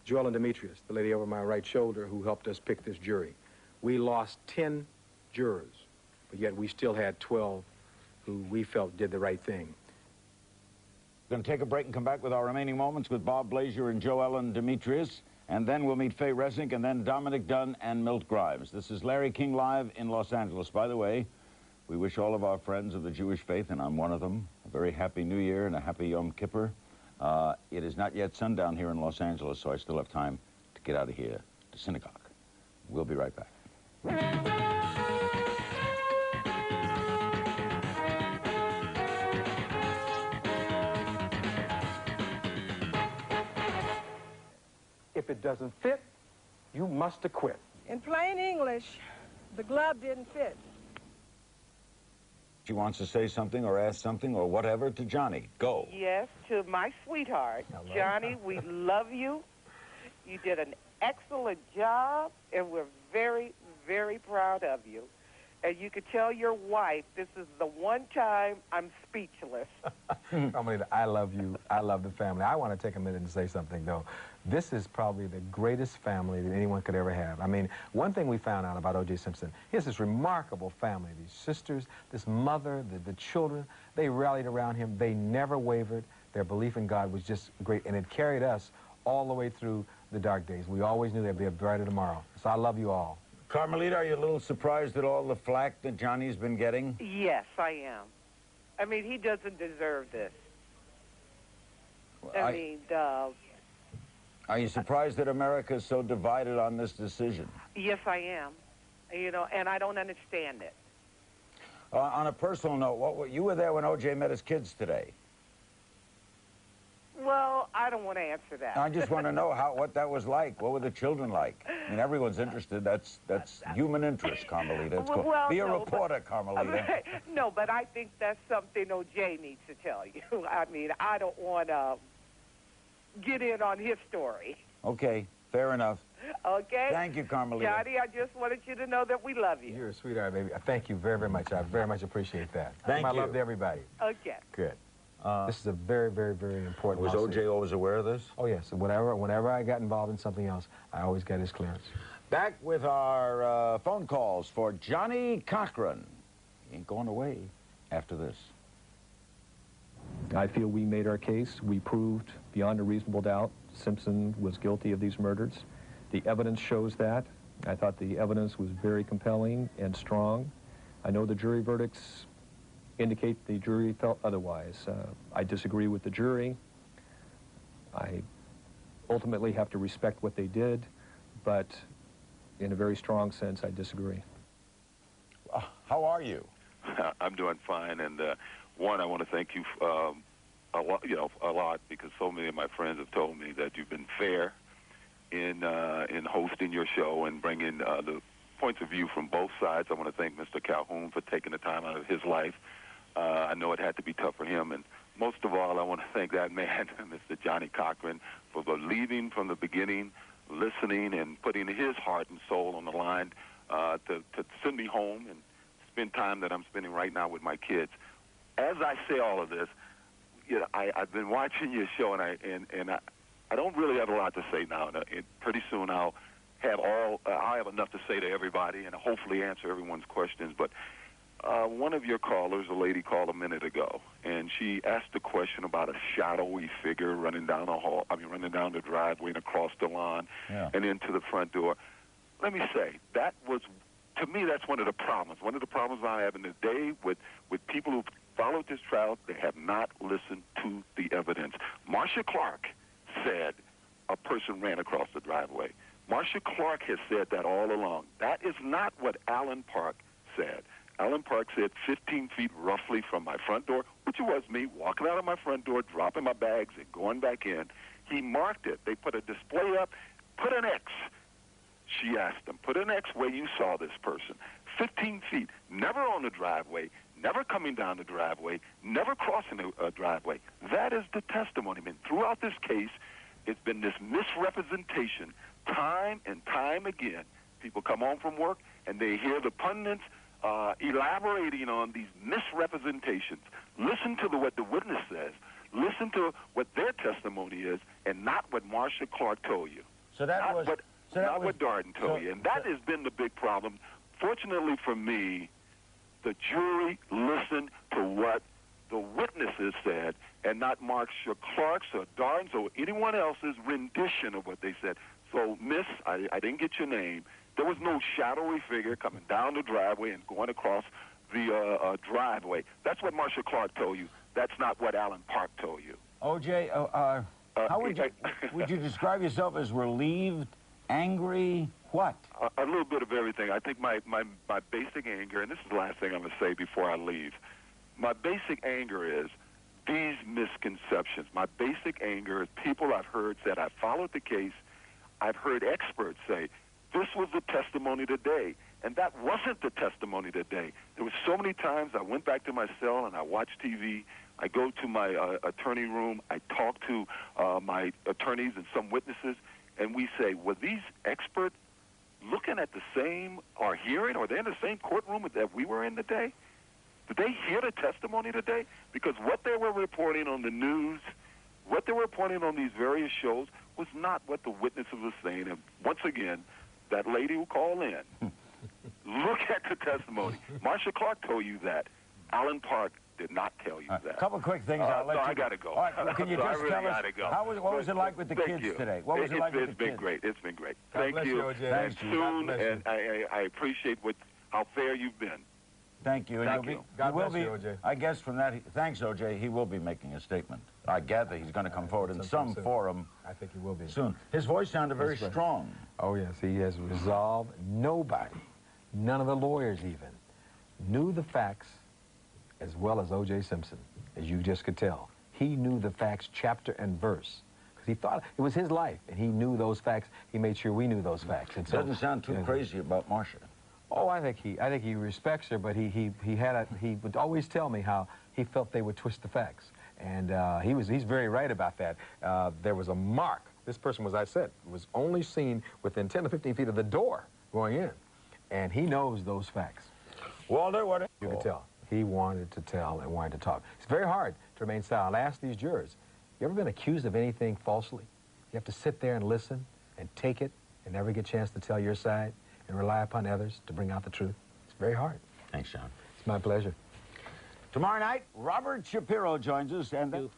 Joel and Demetrius, the lady over my right shoulder who helped us pick this jury. We lost 10 jurors, but yet we still had 12 who we felt did the right thing. We're going to take a break and come back with our remaining moments with Bob Blazier and Joel and Demetrius, and then we'll meet Faye Resnick and then Dominic Dunn and Milt Grimes. This is Larry King Live in Los Angeles. By the way, we wish all of our friends of the Jewish faith, and I'm one of them, a very happy New Year and a happy Yom Kippur. It is not yet sundown here in Los Angeles, so I still have time to get out of here to synagogue. We'll be right back. If it doesn't fit, you must acquit. In plain English, the glove didn't fit. She wants to say something or ask something or whatever to Johnny. Go. Yes, to my sweetheart. Johnny, we love you. You did an excellent job, and we're very, very proud of you. And you could tell your wife this is the one time I'm speechless. Carmelita, I love you. I love the family. I want to take a minute and say something, though. This is probably the greatest family that anyone could ever have. I mean, one thing we found out about O.J. Simpson, he has this remarkable family. These sisters, this mother, the children, they rallied around him. They never wavered. Their belief in God was just great, and it carried us all the way through the dark days. We always knew there'd be a brighter tomorrow. So I love you all. Carmelita, are you a little surprised at all the flack that Johnny's been getting? Yes, I am. I mean, he doesn't deserve this. Well, are you surprised that America is so divided on this decision? Yes, I am. You know, and I don't understand it. On a personal note, you were there when O.J. met his kids today. Well, I don't want to answer that. I just want to know what that was like. What were the children like? I mean, everyone's interested. That's human interest, Carmelita. It's well, be a reporter, Carmelita. No, but I think that's something O.J. needs to tell you. I mean, I don't want to get in on his story. Okay, fair enough. Okay? Thank you, Carmelita. Johnny, I just wanted you to know that we love you. You're a sweetheart, baby. Thank you very, very much. I very much appreciate that. Thank you. My love to everybody. Okay. Good. This is a very, very, very important Was lawsuit. O.J. always aware of this? Oh, yes. Whenever I got involved in something else, I always got his clearance. Back with our phone calls for Johnnie Cochran. He ain't going away after this. I feel we made our case. We proved beyond a reasonable doubt Simpson was guilty of these murders. The evidence shows that. I thought the evidence was very compelling and strong. I know the jury verdicts indicate the jury felt otherwise. I disagree with the jury. I ultimately have to respect what they did, but in a very strong sense, I disagree. How are you? I'm doing fine, and one, I want to thank you a lot, because so many of my friends have told me that you've been fair in hosting your show and bringing the points of view from both sides. I want to thank Mr. Calhoun for taking the time out of his life. I know it had to be tough for him, and most of all, I want to thank that man, Mr. Johnnie Cochran, for believing from the beginning, listening, and putting his heart and soul on the line to send me home and spend time that I'm spending right now with my kids. As I say all of this, you know, I've been watching your show, and I don't really have a lot to say now. Pretty soon I'll have enough to say to everybody and hopefully answer everyone's questions. But one of your callers, a lady, called a minute ago, and she asked a question about a shadowy figure running down the driveway and across the lawn and into the front door. Let me say, to me, that's one of the problems. One of the problems I have in the day with people who followed this trial, they have not listened to the evidence. Marcia Clark said a person ran across the driveway. Marcia Clark has said that all along. That is not what Alan Park said. Alan Park said 15 feet roughly from my front door, which was me walking out of my front door, dropping my bags and going back in. He marked it. They put a display up, put an X. She asked him, put an X where you saw this person. 15 feet, never on the driveway, never coming down the driveway, never crossing a driveway. That is the testimony. I mean, throughout this case, it's been this misrepresentation time and time again. People come home from work and they hear the pundits elaborating on these misrepresentations. Listen to what the witness says. Listen to what their testimony is and not what Marcia Clark told you. So that was... Not what Darden told you, and that has been the big problem. Fortunately for me, the jury listened to what the witnesses said and not Marcia Clark's or Darden's or anyone else's rendition of what they said. So, miss, I didn't get your name. There was no shadowy figure coming down the driveway and going across the driveway. That's what Marcia Clark told you. That's not what Alan Park told you. O.J., how would you describe yourself as relieved, angry, what? A little bit of everything. I think my basic anger, and this is the last thing I'm going to say before I leave, my basic anger is these misconceptions. My basic anger is people I've heard said, I followed the case, I've heard experts say, this was the testimony today, and that wasn't the testimony today. There were so many times I went back to my cell and I watched TV, I go to my attorney room, I talk to my attorneys and some witnesses, and we say, were these experts looking at the same, or hearing, or they're in the same courtroom that we were in today? Did they hear the testimony today? Because what they were reporting on the news, what they were reporting on these various shows, was not what the witnesses were saying. And once again, that lady who called in, look at the testimony. Marcia Clark told you that. Alan Park did not tell you that. A couple quick things. I'll let you I got to go. All right, well, can you just tell us, what was it like with the kids today? What was it like with the kids? It's been great. It's been great. God Thank you. Thanks, soon, and I appreciate how fair you've been. Thank you. Thank you. God bless you, O.J. I guess from that, thanks, O.J., he will be making a statement. I gather he's going to come forward in some forum. I think he will be. Soon. His voice sounded very strong. Oh, yes. He has resolved. Nobody, none of the lawyers even, knew the facts as well as O.J. Simpson, as you just could tell. He knew the facts chapter and verse. Because he thought it was his life, and he knew those facts. He made sure we knew those facts. And so, doesn't sound too crazy about Marcia. Oh, I think he respects her, but he would always tell me how he felt they would twist the facts, and he's very right about that. There was a mark. This person, as I said, was only seen within 10 to 15 feet of the door going in, and he knows those facts. Walter, what? You could tell he wanted to tell and wanted to talk. It's very hard to remain silent. I ask these jurors, you ever been accused of anything falsely? You have to sit there and listen and take it and never get a chance to tell your side and rely upon others to bring out the truth. It's very hard. Thanks, John. It's my pleasure. Tomorrow night, Robert Shapiro joins us, and